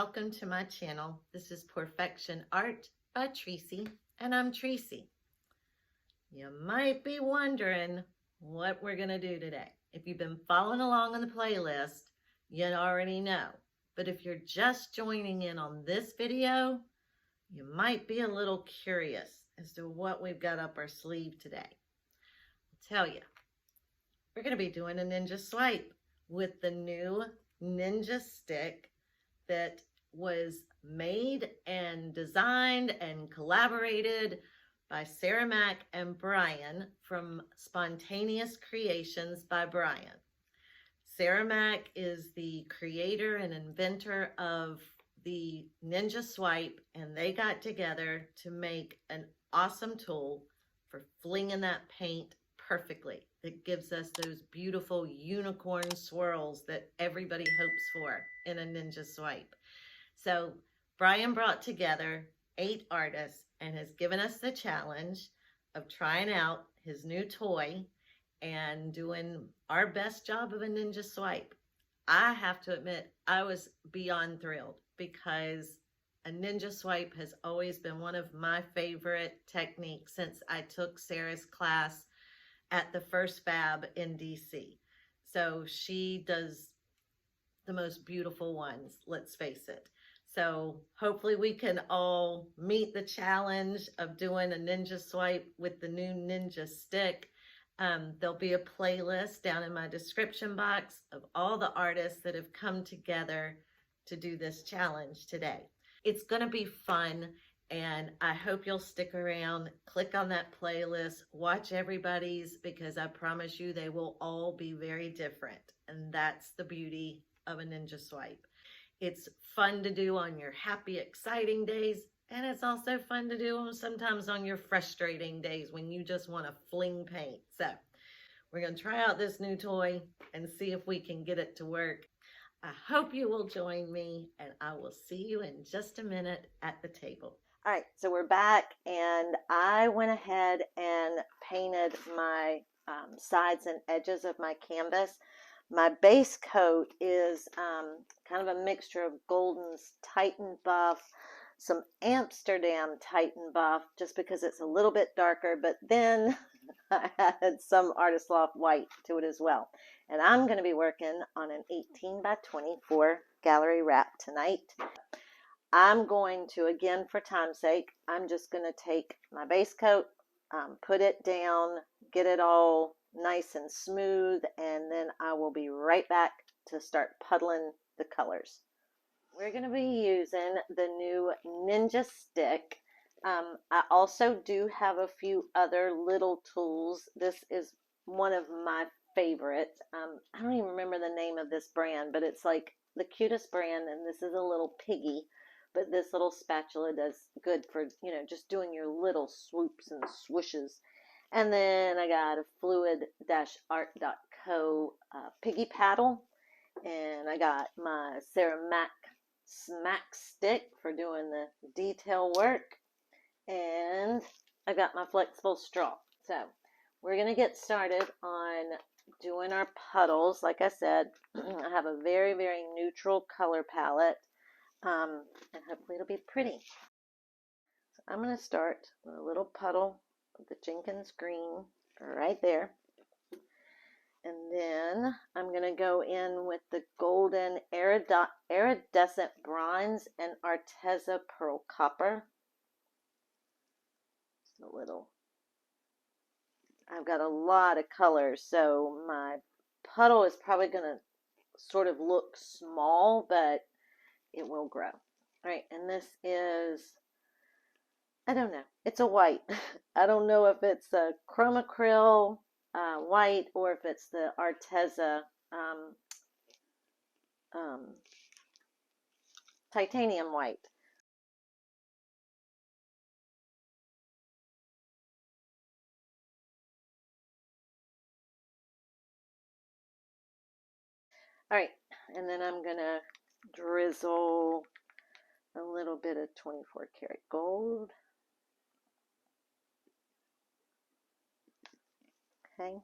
welcome to my channel. This is Perfection Art by Tracy, and I'm Tracy. You might be wondering what we're gonna do today. If you've been following along on the playlist, you already know. But if you're just joining in on this video, you might be a little curious as to what we've got up our sleeve today. I'll tell you, we're gonna be doing a ninja swipe with the new ninja stick that was made and designed and collaborated by Sarah Mac and Bryan from Spontaneous Creations by Bryan. Sarah Mac is the creator and inventor of the ninja swipe, and they got together to make an awesome tool for flinging that paint perfectly. That gives us those beautiful unicorn swirls that everybody hopes for in a ninja swipe. So Bryan brought together 8 artists and has given us the challenge of trying out his new toy and doing our best job of a ninja swipe. I have to admit, I was beyond thrilled because a ninja swipe has always been one of my favorite techniques since I took Sarah's class at the First Fab in DC. So she does the most beautiful ones, let's face it. So hopefully we can all meet the challenge of doing a ninja swipe with the new ninja stick. There'll be a playlist down in my description box of all the artists that have come together to do this challenge today. It's gonna be fun, and I hope you'll stick around, click on that playlist, watch everybody's, because I promise you they will all be very different. And that's the beauty of a ninja swipe. It's fun to do on your happy, exciting days, and it's also fun to do sometimes on your frustrating days when you just want to fling paint. So we're going to try out this new toy and see if we can get it to work. I hope you will join me, and I will see you in just a minute at the table. All right, so we're back, and I went ahead and painted my sides and edges of my canvas. My base coat is kind of a mixture of Golden's Titan Buff, some Amsterdam Titan Buff, just because it's a little bit darker, but then I had some Artist Loft white to it as well. And I'm going to be working on an 18 by 24 gallery wrap tonight. I'm going to, again, for time's sake, I'm just going to take my base coat, put it down, get it all nice and smooth, and then I will be right back to start puddling the colors. We're going to be using the new ninja stick. I also do have a few other little tools. This is one of my favorites. I don't even remember the name of this brand, but it's like the cutest brand, and this is a little piggy. But this little spatula does good for, you know, just doing your little swoops and swooshes. And then I got a fluid-art.co piggy paddle. And I got my Sarah Mac smack stick for doing the detail work. And I got my flexible straw. So we're going to get started on doing our puddles. Like I said, I have a very, very neutral color palette. And hopefully it'll be pretty. So I'm going to start with a little puddle of the Jenkins green right there. And then I'm going to go in with the golden iridescent bronze and Arteza pearl copper. Just a little. I've got a lot of colors, so my puddle is probably going to sort of look small, but it will grow. All right, and this is, I don't know, it's a white. I don't know if it's a chroma acryl white or if it's the Arteza titanium white. All right, and then I'm going to drizzle a little bit of 24 karat gold. Okay,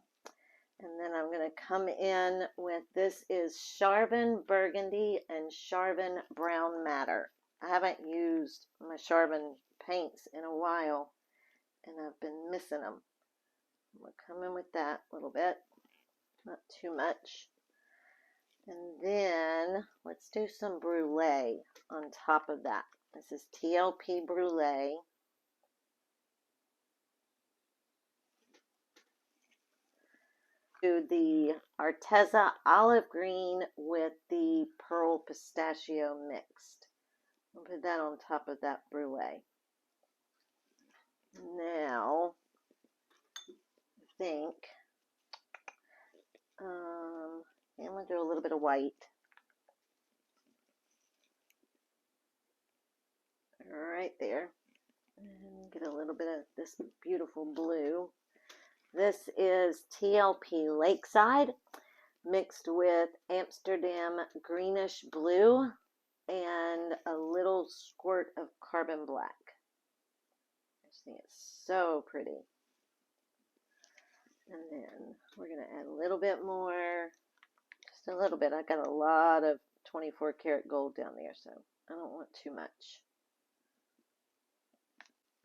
And then I'm going to come in with, this is Charvin Burgundy and Charvin Brown Matter. I haven't used my Charvin paints in a while, and I've been missing them. I'm going to come in with that a little bit, not too much. And then let's do some Brulee on top of that. This is TLP Brulee. Do the Arteza olive green with the pearl pistachio mixed. I'll put that on top of that Brulee. Now, I think I'm going to do a little bit of white. Right there. And get a little bit of this beautiful blue. This is TLP Lakeside mixed with Amsterdam Greenish blue and a little squirt of carbon black. I just think it's so pretty. And then we're going to add a little bit more, just a little bit. I got a lot of 24 karat gold down there, so I don't want too much.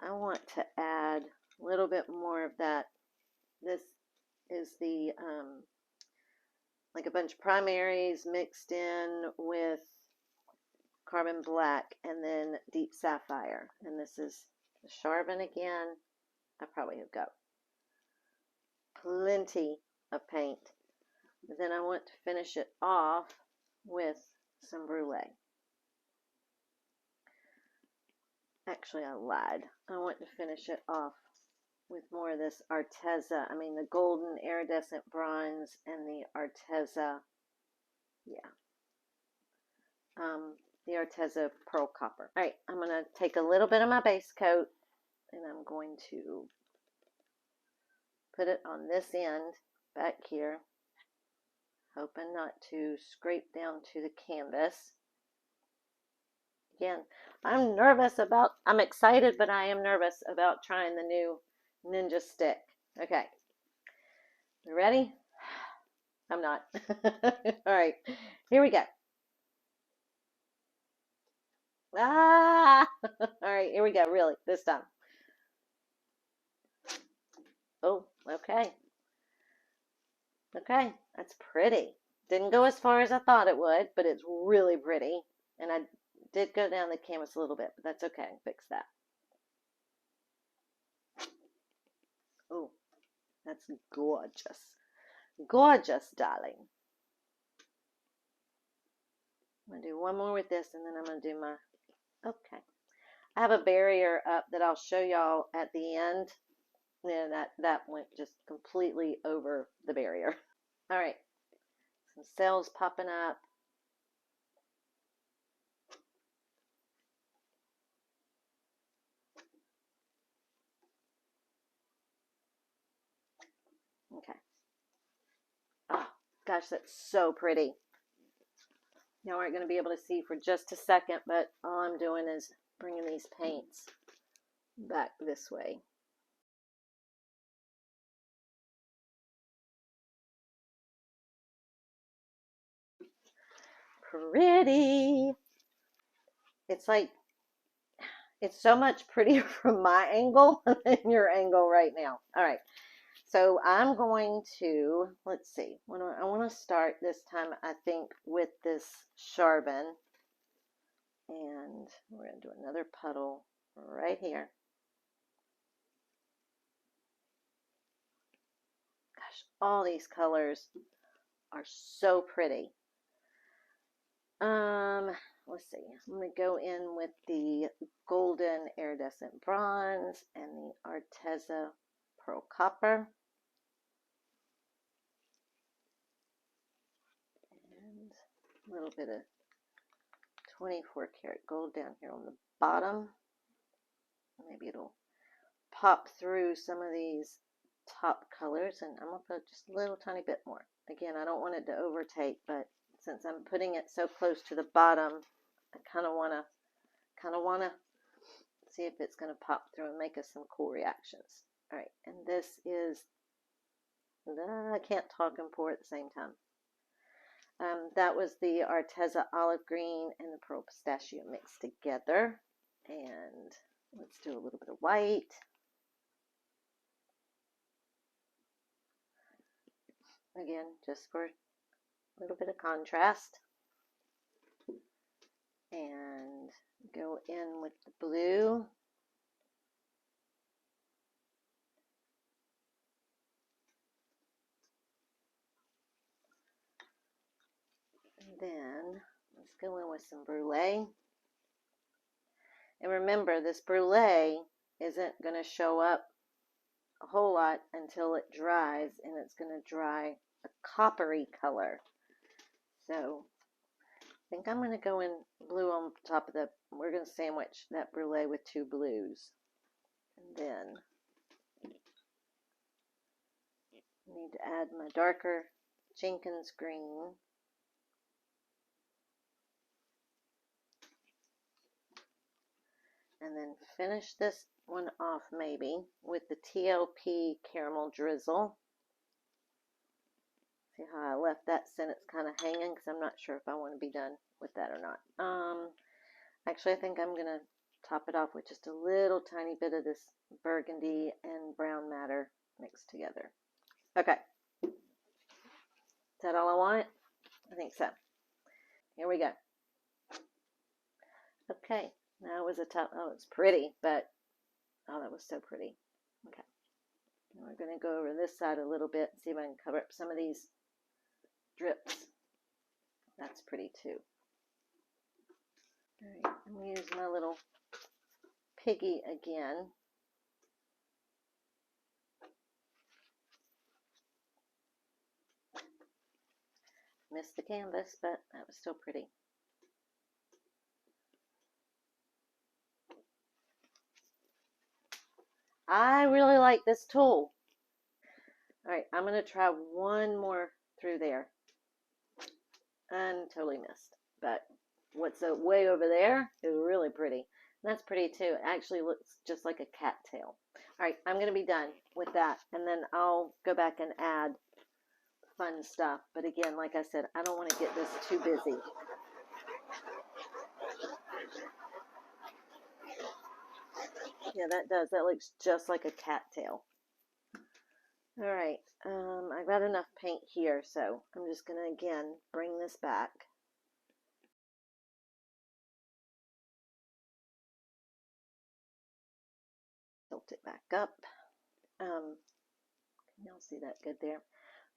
I want to add a little bit more of that. This is the, like a bunch of primaries mixed in with carbon black and then deep sapphire. And this is the Charvin again. I probably have got plenty of paint. But then I want to finish it off with some Brulee. Actually, I lied. I want to finish it off with more of this Arteza. I mean, the golden iridescent bronze and the Arteza, the Arteza pearl copper. All right, I'm going to take a little bit of my base coat and I'm going to put it on this end back here, hoping not to scrape down to the canvas. Again, I'm excited, but I am nervous about trying the new Ninja stick. Okay. You ready? I'm not. All right. Here we go. Ah! All right. Here we go. Really, this time. Oh, okay. Okay. That's pretty. Didn't go as far as I thought it would, but it's really pretty. And I did go down the canvas a little bit, but that's okay. I can fix that. Oh, that's gorgeous. Gorgeous, darling. I'm going to do one more with this, and then I'm going to do my, okay. I have a barrier up that I'll show y'all at the end. And that went just completely over the barrier. All right. Some cells popping up. Okay. Oh, gosh, that's so pretty. Y'all aren't going to be able to see for just a second, but all I'm doing is bringing these paints back this way. Pretty. It's like, it's so much prettier from my angle than your angle right now. All right. So I'm going to, let's see, I want to start this time, I think, with this Charvin. And we're going to do another puddle right here. Gosh, all these colors are so pretty. Let's see, I'm going to go in with the golden iridescent bronze and the Arteza pearl copper. And a little bit of 24 karat gold down here on the bottom. Maybe it'll pop through some of these top colors, and I'm going to put just a little tiny bit more. Again, I don't want it to overtake, but since I'm putting it so close to the bottom, I kind of want to see if it's going to pop through and make us some cool reactions. All right, and this is I can't talk and pour at the same time. That was the Arteza olive green and the pearl pistachio mixed together. And let's do a little bit of white. Again, just for a little bit of contrast. And go in with the blue. And then let's go in with some Brulee. And remember, this Brulee isn't going to show up a whole lot until it dries, and it's going to dry a coppery color. So I think I'm going to go in blue on top of the, we're going to sandwich that Brulee with two blues. And then I need to add my darker Jenkins green. And then finish this one off maybe with the TLP caramel drizzle. See how I left that sentence kind of hanging because I'm not sure if I want to be done with that or not. Actually, I think I'm going to top it off with just a little tiny bit of this burgundy and brown matter mixed together. Okay. Is that all I want? I think so. Here we go. Okay. Now it was a top. Oh, it's pretty, but oh, that was so pretty. Okay. And we're going to go over this side a little bit and see if I can cover up some of these drips. That's pretty too. All right, I'm going to use my little piggy again. Missed the canvas, but that was still pretty. I really like this tool. All right, I'm going to try one more through there. And totally missed. But what's way over there is really pretty. And that's pretty too. It actually looks just like a cattail. All right, I'm going to be done with that. And then I'll go back and add fun stuff. But again, like I said, I don't want to get this too busy. Yeah, that does. That looks just like a cattail. All right, I've got enough paint here, so I'm just going to, again, bring this back. Tilt it back up. Y'all see that good there?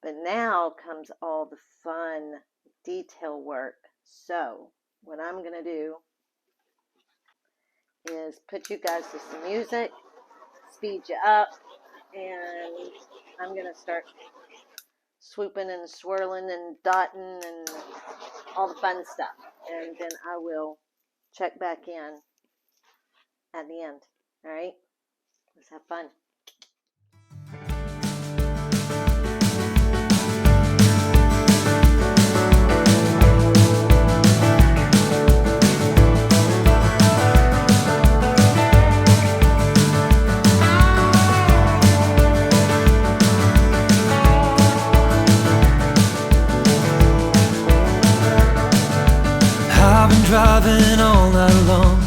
But now comes all the fun detail work. So what I'm going to do is put you guys to some music, speed you up, and I'm going to start swooping and swirling and dotting and all the fun stuff. And then I will check back in at the end. All right? Let's have fun. I've been driving all night long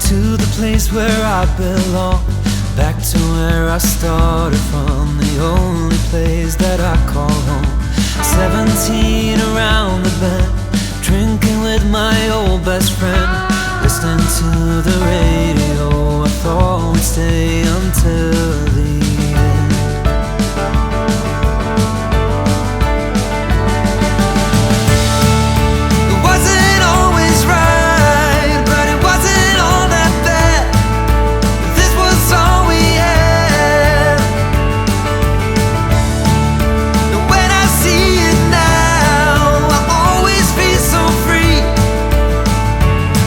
to the place where I belong, back to where I started from, the only place that I call home. 17 around the bend, drinking with my old best friend, listening to the radio. I thought we'd stay until the end. It wasn't always right, but it wasn't all that bad. This was all we had. And when I see it now, I always feel so free.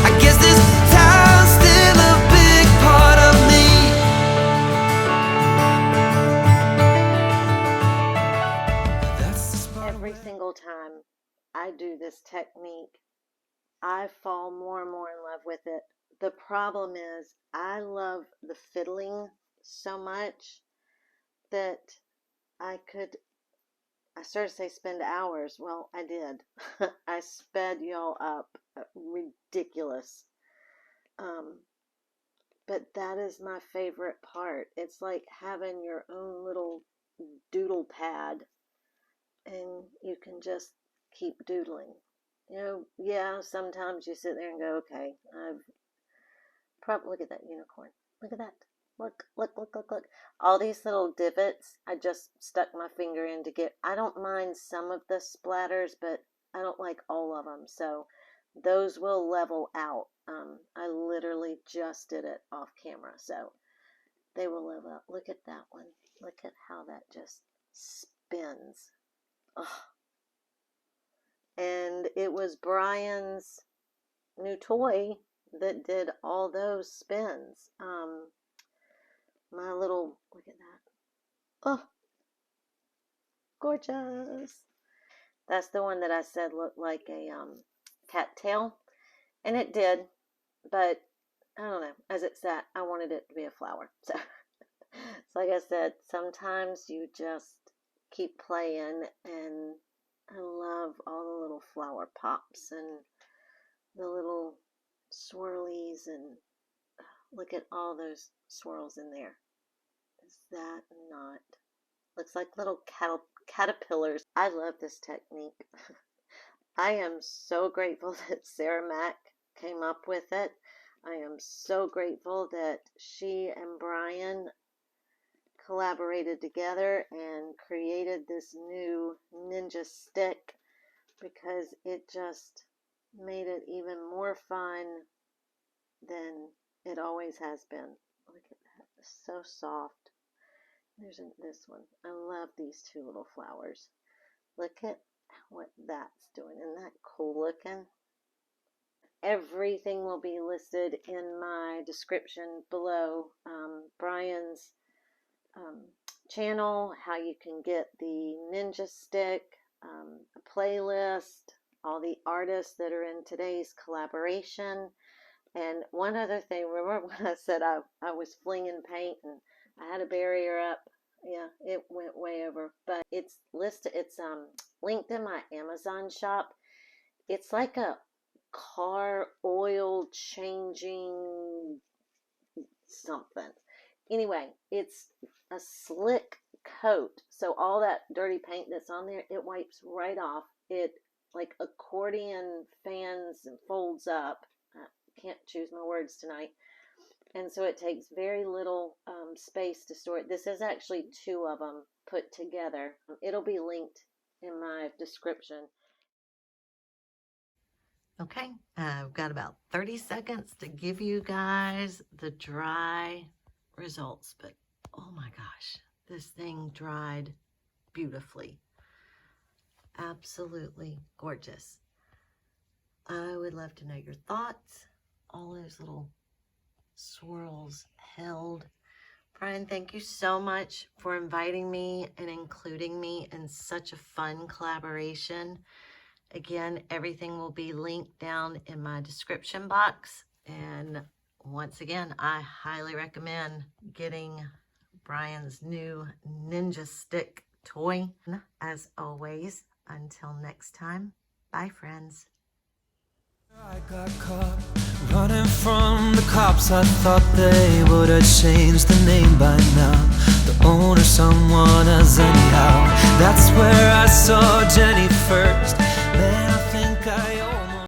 I guess this town's still a big part of me. That's the spark. Every single time I do this technique, I fall more and more in love with it. The problem is I love the fiddling so much that I could I started to say spend hours. Well, I did. I sped y'all up. Ridiculous. But that is my favorite part. It's like having your own little doodle pad, and you can just keep doodling. You know, yeah, sometimes you sit there and go, okay, I've probably, look at that unicorn. Look at that. Look, look, look, look, look. All these little divots, I just stuck my finger in to get, I don't mind some of the splatters, but I don't like all of them. So those will level out. I literally just did it off camera, so they will level out. Look at that one. Look at how that just spins. Oh. And it was Bryan's new toy that did all those spins. My little, look at that. Oh, gorgeous. That's the one that I said looked like a cattail. And it did, but I don't know. As it sat, I wanted it to be a flower. So, like I said, sometimes you just keep playing, and I love all the little flower pops and the little swirlies, and look at all those swirls in there. Is that not? Looks like little caterpillars. I love this technique. I am so grateful that Sarah Mack came up with it. I am so grateful that she and Bryan collaborated together and created this new ninja stick, because it just made it even more fun than it always has been. Look at that. It's so soft. There's this one. I love these two little flowers. Look at what that's doing. Isn't that cool looking? Everything will be listed in my description below. Bryan's channel, how you can get the ninja stick, a playlist, all the artists that are in today's collaboration. And one other thing, remember when I said I was flinging paint and I had a barrier up? Yeah, it went way over, but it's listed. It's linked in my Amazon shop. It's like a car oil changing something. Anyway, it's a slick coat, so all that dirty paint that's on there, it wipes right off. It like accordion fans and folds up. I can't choose my words tonight. And so it takes very little space to store it. This is actually two of them put together. It'll be linked in my description. Okay, I've got about 30 seconds to give you guys the dry results, but oh my gosh, this thing dried beautifully. Absolutely gorgeous. I would love to know your thoughts. All those little swirls held. Bryan, thank you so much for inviting me and including me in such a fun collaboration. Again, everything will be linked down in my description box. And once again, I highly recommend getting Bryan's new ninja stick toy. As always, until next time, bye friends. I got caught running from the cops. I thought they would have changed the name by now. The owner, someone as anyhow. That's where I saw Jennifer.